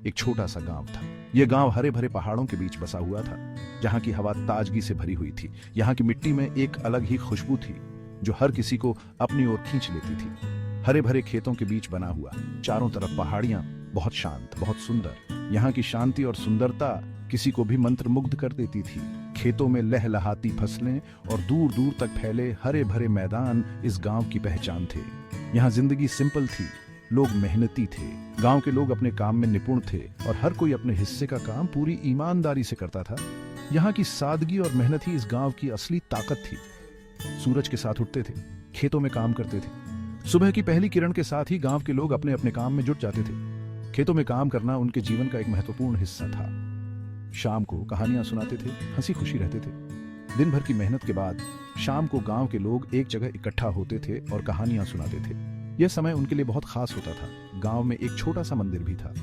एक छोटा सा गांव था। यह गांव हरे भरे पहाड़ों के बीच बसा हुआ था, जहां की हवा ताजगी से भरी हुई थी। यहाँ की मिट्टी में एक अलग ही खुशबू थी जो हर किसी को अपनी ओर खींच लेती थी। हरे भरे खेतों के बीच बना हुआ, चारों तरफ पहाड़ियां, बहुत शांत, बहुत सुंदर। यहाँ की शांति और सुंदरता किसी को भी मंत्रमुग्ध कर देती थी। खेतों में लहलहाती फसलें और दूर दूर तक फैले हरे भरे मैदान इस गांव की पहचान थे। यहाँ जिंदगी सिंपल थी, लोग मेहनती थे। गांव के लोग अपने काम में निपुण थे और हर कोई अपने हिस्से का काम पूरी ईमानदारी से करता था। यहाँ की सादगी और मेहनत ही इस गांव की असली ताकत थी। सूरज के साथ उठते थे, खेतों में काम करते थे। सुबह की पहली किरण के साथ ही गांव के लोग अपने अपने काम में जुट जाते थे। खेतों में काम करना उनके जीवन का एक महत्वपूर्ण हिस्सा था। शाम को कहानियां सुनाते थे, हंसी खुशी रहते थे। दिन भर की मेहनत के बाद शाम को गांव के लोग एक जगह इकट्ठा होते थे और कहानियां सुनाते थे। यह समय उनके लिए बहुत खास होता था। गांव में एक छोटा सा मंदिर भी था।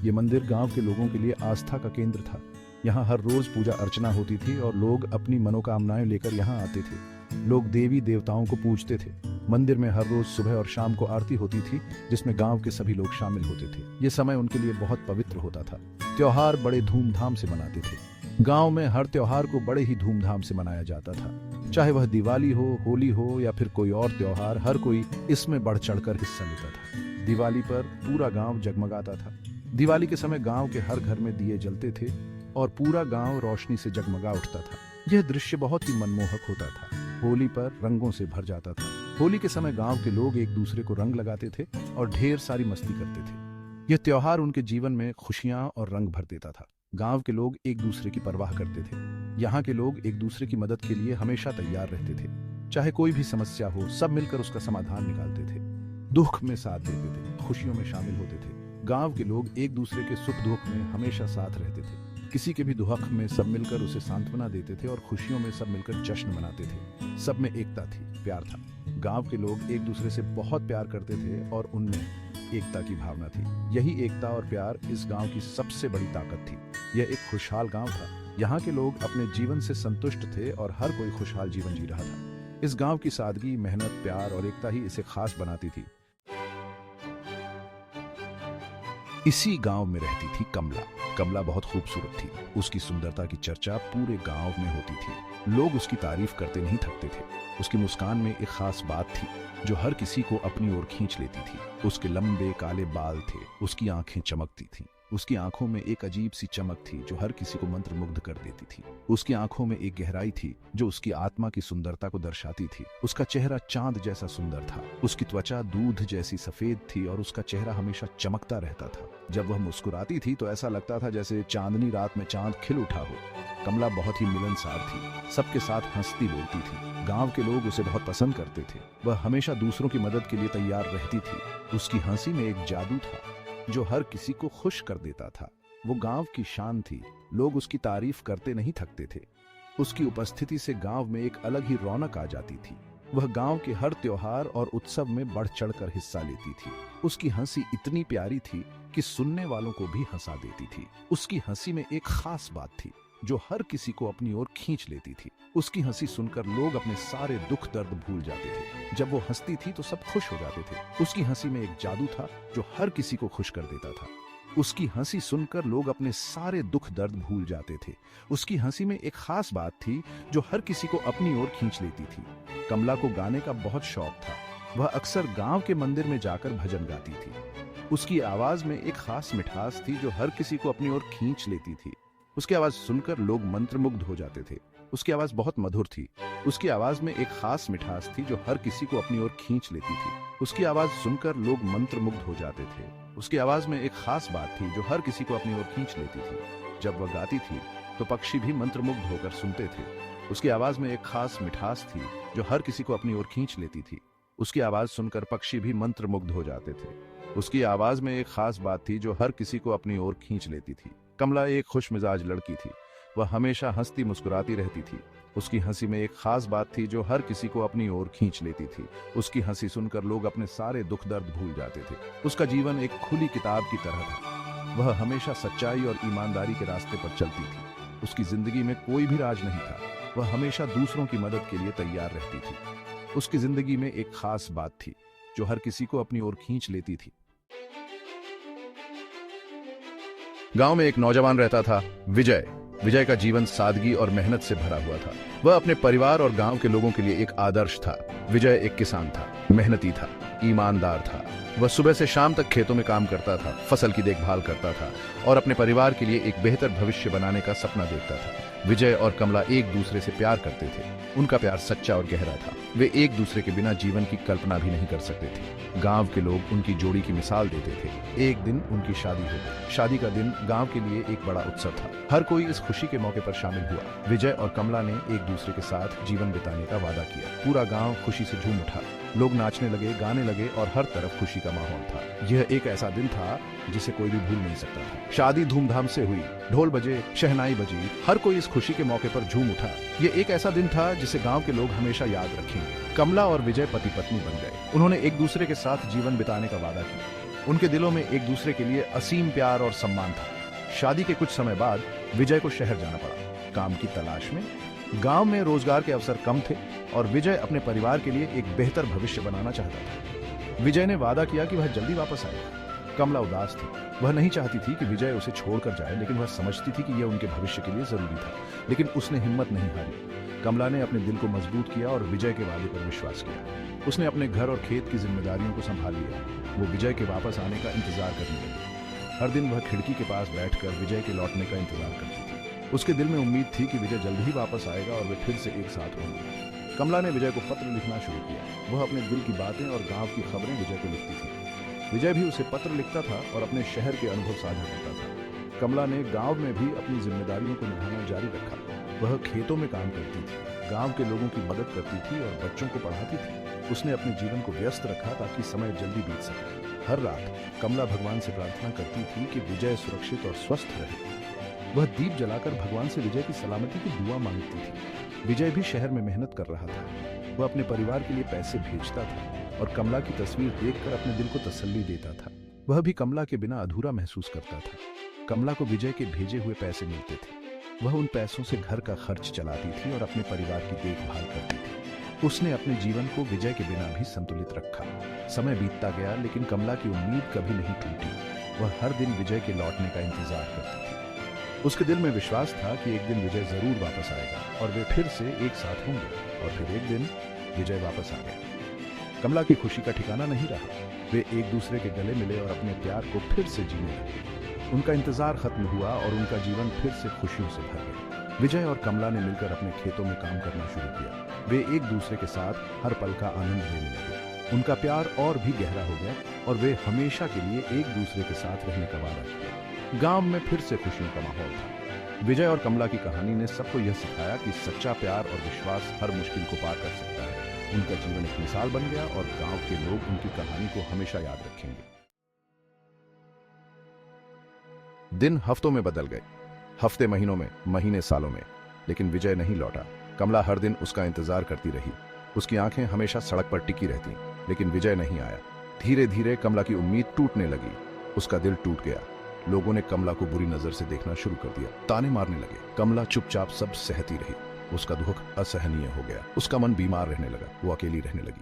यह मंदिर गांव के लोगों के लिए आस्था का केंद्र था। यहाँ हर रोज पूजा अर्चना होती थी और लोग अपनी मनोकामनाएं लेकर यहाँ आते थे। लोग देवी देवताओं को पूजते थे। मंदिर में हर रोज सुबह और शाम को आरती होती थी, जिसमें गांव के सभी लोग शामिल होते थे। यह समय उनके लिए बहुत पवित्र होता था। त्योहार बड़े धूमधाम से मनाते थे। गांव में हर त्योहार को बड़े ही धूमधाम से मनाया जाता था। चाहे वह दिवाली हो, होली हो या फिर कोई और त्योहार, हर कोई इसमें बढ़ चढ़कर हिस्सा लेता था। दिवाली पर पूरा गांव जगमगाता था। दिवाली के समय गांव के हर घर में दिए जलते थे और पूरा गांव रोशनी से जगमगा उठता था। यह दृश्य बहुत ही मनमोहक होता था। होली पर रंगों से भर जाता था। होली के समय गांव के लोग एक दूसरे को रंग लगाते थे और ढेर सारी मस्ती करते थे। यह त्योहार उनके जीवन में खुशियां और रंग भर देता था। गांव के लोग एक दूसरे की परवाह करते थे। यहाँ के लोग एक दूसरे की मदद के लिए हमेशा तैयार रहते थे। चाहे कोई भी समस्या हो, सब मिलकर उसका समाधान निकालते थे। दुख में साथ देते थे, खुशियों में शामिल होते थे। गांव के लोग एक दूसरे के सुख दुख में हमेशा साथ रहते थे। किसी के भी दुख में सब मिलकर उसे सांत्वना देते थे और खुशियों में सब मिलकर जश्न मनाते थे। सब में एकता थी, प्यार था। गांव के लोग एक दूसरे से बहुत प्यार करते थे और उनमें एकता की भावना थी। यही एकता और प्यार इस गांव की सबसे बड़ी ताकत थी। यह एक खुशहाल गांव था। यहाँ के लोग अपने जीवन से संतुष्ट थे और हर कोई खुशहाल जीवन जी रहा था। इस गांव की सादगी, मेहनत, प्यार और एकता ही इसे खास बनाती थी। इसी गांव में रहती थी कमला। कमला बहुत खूबसूरत थी। उसकी सुंदरता की चर्चा पूरे गांव में होती थी। लोग उसकी तारीफ करते नहीं थकते थे। उसकी मुस्कान में एक खास बात थी जो हर किसी को अपनी ओर खींच लेती थी। उसके लंबे काले बाल थे, उसकी आंखें चमकती थीं। उसकी आंखों में एक अजीब सी चमक थी जो हर किसी को मंत्रमुग्ध कर देती थी। उसकी आंखों में एक गहराई थी जो उसकी आत्मा की सुंदरता को दर्शाती थी। उसका चेहरा चांद जैसा सुंदर था। उसकी त्वचा दूध जैसी सफेद थी और उसका चेहरा हमेशा चमकता रहता था। जब वह मुस्कुराती थी तो ऐसा लगता था जैसे चांदनी रात में चांद खिल उठा हो। कमला बहुत ही मिलनसार थी, सबके साथ हंसती बोलती थी। गांव के लोग उसे बहुत पसंद करते थे। वह हमेशा दूसरों की मदद के लिए तैयार रहती थी। उसकी हंसी में एक जादू था जो हर किसी को खुश कर देता था। वो गांव की शान थी। लोग उसकी तारीफ करते नहीं थकते थे। उसकी उपस्थिति से गांव में एक अलग ही रौनक आ जाती थी। वह गांव के हर त्योहार और उत्सव में बढ़ चढ़कर हिस्सा लेती थी। उसकी हंसी इतनी प्यारी थी कि सुनने वालों को भी हंसा देती थी। उसकी हंसी में एक खास बात थी जो हर किसी को अपनी ओर खींच लेती थी। उसकी हंसी सुनकर लोग अपने सारे दुख दर्द भूल जाते थे। जब वो हंसती थी तो सब खुश हो जाते थे। उसकी हंसी में एक जादू था जो हर किसी को खुश कर देता था। उसकी हंसी सुनकर लोग अपने सारे दुख दर्द भूल जाते थे। उसकी हंसी में एक खास बात थी जो हर किसी को अपनी ओर खींच लेती थी। कमला को गाने का बहुत शौक था। वह अक्सर गांव के मंदिर में जाकर भजन गाती थी। उसकी आवाज में एक खास मिठास थी जो हर किसी को अपनी ओर खींच लेती थी। उसकी आवाज सुनकर लोग मंत्रमुग्ध हो जाते थे। उसकी आवाज बहुत मधुर थी। उसकी आवाज में एक खास मिठास थी जो हर किसी को अपनी ओर खींच लेती थी। उसकी आवाज सुनकर लोग मंत्रमुग्ध हो जाते थे। उसकी आवाज में एक खास बात थी जो हर किसी को अपनी ओर खींच लेती थी। जब वह गाती थी तो पक्षी भी मंत्रमुग्ध होकर सुनते थे। उसकी आवाज में एक खास मिठास थी जो हर किसी को अपनी ओर खींच लेती थी। उसकी आवाज सुनकर पक्षी भी मंत्रमुग्ध हो जाते थे। उसकी आवाज में एक खास बात थी जो हर किसी को अपनी ओर खींच लेती थी। कमला एक खुश मिजाज लड़की थी। वह हमेशा हंसती मुस्कुराती रहती थी। उसकी हंसी में एक खास बात थी जो हर किसी को अपनी ओर खींच लेती थी। उसकी हंसी सुनकर लोग अपने सारे दुख दर्द भूल जाते थे। उसका जीवन एक खुली किताब की तरह था। वह हमेशा सच्चाई और ईमानदारी के रास्ते पर चलती थी। उसकी जिंदगी में कोई भी राज नहीं था। वह हमेशा दूसरों की मदद के लिए तैयार रहती थी। उसकी जिंदगी में एक खास बात थी जो हर किसी को अपनी ओर खींच लेती थी। गांव में एक नौजवान रहता था, विजय। विजय का जीवन सादगी और मेहनत से भरा हुआ था। वह अपने परिवार और गांव के लोगों के लिए एक आदर्श था। विजय एक किसान था, मेहनती था, ईमानदार था। वह सुबह से शाम तक खेतों में काम करता था, फसल की देखभाल करता था और अपने परिवार के लिए एक बेहतर भविष्य बनाने का सपना देखता था। विजय और कमला एक दूसरे से प्यार करते थे। उनका प्यार सच्चा और गहरा था। वे एक दूसरे के बिना जीवन की कल्पना भी नहीं कर सकते थे। गांव के लोग उनकी जोड़ी की मिसाल देते थे। एक दिन उनकी शादी हो गई। शादी का दिन गांव के लिए एक बड़ा उत्सव था। हर कोई इस खुशी के मौके पर शामिल हुआ। विजय और कमला ने एक दूसरे के साथ जीवन बिताने का वादा किया। पूरा गांव खुशी से झूम उठा। लोग नाचने लगे, गाने लगे और हर तरफ खुशी का माहौल था। यह एक ऐसा दिन था जिसे कोई भी भूल नहीं सकता था। शादी धूमधाम से हुई, ढोल बजे, शहनाई बजी, हर कोई इस खुशी के मौके पर झूम उठा। यह एक ऐसा दिन था जिसे गांव के लोग हमेशा याद रखेंगे। कमला और विजय पति पत्नी बन गए। उन्होंने एक दूसरे के साथ जीवन बिताने का वादा किया। उनके दिलों में एक दूसरे के लिए असीम प्यार और सम्मान था। शादी के कुछ समय बाद विजय को शहर जाना पड़ा, काम की तलाश में। गांव में रोजगार के अवसर कम थे और विजय अपने परिवार के लिए एक बेहतर भविष्य बनाना चाहता था। विजय ने वादा किया कि वह जल्दी वापस आएगा। कमला उदास थी। वह नहीं चाहती थी कि विजय उसे छोड़कर जाए, लेकिन वह समझती थी कि यह उनके भविष्य के लिए जरूरी था। लेकिन उसने हिम्मत नहीं हारी। कमला ने अपने दिल को मजबूत किया और विजय के वादे पर विश्वास किया। उसने अपने घर और खेत की जिम्मेदारियों को संभाल लिया। वो विजय के वापस आने का इंतजार करने लगी। हर दिन वह खिड़की के पास बैठकर विजय के लौटने का इंतजार करती थी। उसके दिल में उम्मीद थी कि विजय जल्द ही वापस आएगा और वे फिर से एक साथ होंगे। कमला ने विजय को पत्र लिखना शुरू किया। वह अपने दिल की बातें और गांव की खबरें विजय को लिखती थी। विजय भी उसे पत्र लिखता था और अपने शहर के अनुभव साझा करता था। कमला ने गांव में भी अपनी जिम्मेदारियों को निभाना जारी रखा। वह खेतों में काम करती थी, गांव के लोगों की मदद करती थी और बच्चों को पढ़ाती थी। उसने अपने जीवन को व्यस्त रखा ताकि समय जल्दी बीत सके। हर रात कमला भगवान से प्रार्थना करती थी कि विजय सुरक्षित और स्वस्थ रहे। वह दीप जलाकर भगवान से विजय की सलामती की दुआ मांगती थी। विजय भी शहर में मेहनत कर रहा था। वह अपने परिवार के लिए पैसे भेजता था और कमला की तस्वीर देखकर अपने दिल को तसल्ली देता था। वह भी कमला के बिना अधूरा महसूस करता था। कमला को विजय के भेजे हुए पैसे मिलते थे। वह उन पैसों से घर का खर्च चलाती थी और अपने परिवार की देखभाल करती थी। उसने अपने जीवन को विजय के बिना भी संतुलित रखा। समय बीतता गया, लेकिन कमला की उम्मीद कभी नहीं टूटी। वह हर दिन विजय के लौटने का इंतजार करती थी। उसके दिल में विश्वास था कि एक दिन विजय जरूर वापस आएगा और वे फिर से एक साथ होंगे। और फिर एक दिन विजय वापस आ गया। कमला की खुशी का ठिकाना नहीं रहा। वे एक दूसरे के गले मिले और अपने प्यार को फिर से जीने लगे। उनका इंतजार खत्म हुआ और उनका जीवन फिर से खुशियों से भर गया। विजय और कमला ने मिलकर अपने खेतों में काम करना शुरू किया। वे एक दूसरे के साथ हर पल का आनंद लेने लगे। उनका प्यार और भी गहरा हो गया और वे हमेशा के लिए एक दूसरे के साथ रहने का वादा किया। गांव में फिर से खुशियों का माहौल था। विजय और कमला की कहानी ने सबको यह सिखाया कि सच्चा प्यार और विश्वास हर मुश्किल को पार कर सकता है। उनका जीवन एक मिसाल बन गया और गांव के लोग उनकी कहानी को हमेशा याद रखेंगे। दिन हफ्तों में बदल गए, हफ्ते महीनों में, महीने सालों में, लेकिन विजय नहीं लौटा। कमला हर दिन उसका इंतजार करती रही। उसकी आंखें हमेशा सड़क पर टिकी रहती, लेकिन विजय नहीं आया। धीरे धीरे कमला की उम्मीद टूटने लगी। उसका दिल टूट गया। लोगों ने कमला को बुरी नजर से देखना शुरू कर दिया, ताने मारने लगे। कमला चुपचाप सब सहती रही। उसका दुख असहनीय हो गया। उसका मन बीमार रहने लगा। वो अकेली रहने लगी।